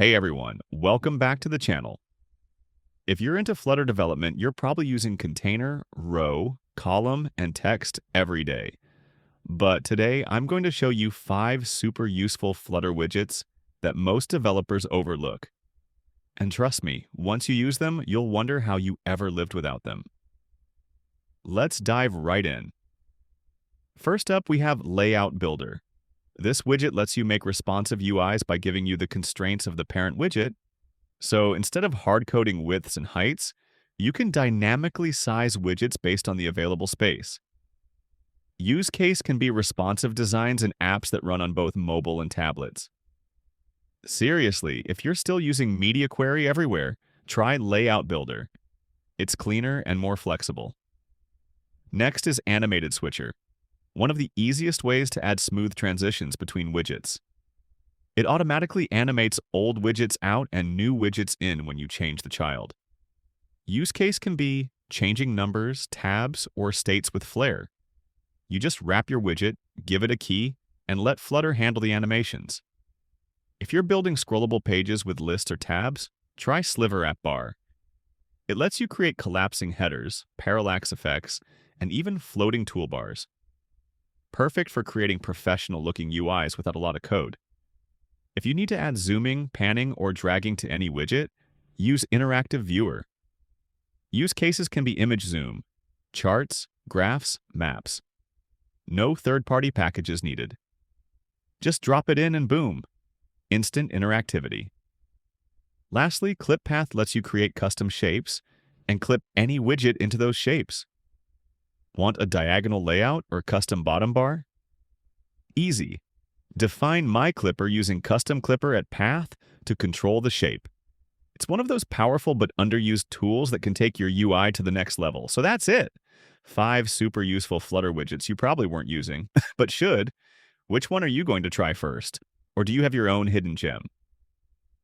Hey everyone, welcome back to the channel. If you're into Flutter development, you're probably using container, row, column, and text every day. But today, I'm going to show you 5 super useful Flutter widgets that most developers overlook. And trust me, once you use them, you'll wonder how you ever lived without them. Let's dive right in. First up, we have LayoutBuilder. This widget lets you make responsive UIs by giving you the constraints of the parent widget. So instead of hard-coding widths and heights, you can dynamically size widgets based on the available space. Use case can be responsive designs and apps that run on both mobile and tablets. Seriously, if you're still using Media Query everywhere, try LayoutBuilder. It's cleaner and more flexible. Next is AnimatedSwitcher, one of the easiest ways to add smooth transitions between widgets. It automatically animates old widgets out and new widgets in when you change the child. Use case can be changing numbers, tabs, or states with Flare. You just wrap your widget, give it a key, and let Flutter handle the animations. If you're building scrollable pages with lists or tabs, try SliverAppBar. It lets you create collapsing headers, parallax effects, and even floating toolbars. Perfect for creating professional-looking UIs without a lot of code. If you need to add zooming, panning, or dragging to any widget, use InteractiveViewer. Use cases can be image zoom, charts, graphs, maps. No third-party packages needed. Just drop it in and boom, instant interactivity. Lastly, ClipPath lets you create custom shapes and clip any widget into those shapes. Want a diagonal layout or custom bottom bar? Easy. Define my clipper using custom clipper at path to control the shape. It's one of those powerful but underused tools that can take your UI to the next level. So that's it. 5 super useful Flutter widgets you probably weren't using, but should. Which one are you going to try first? Or do you have your own hidden gem?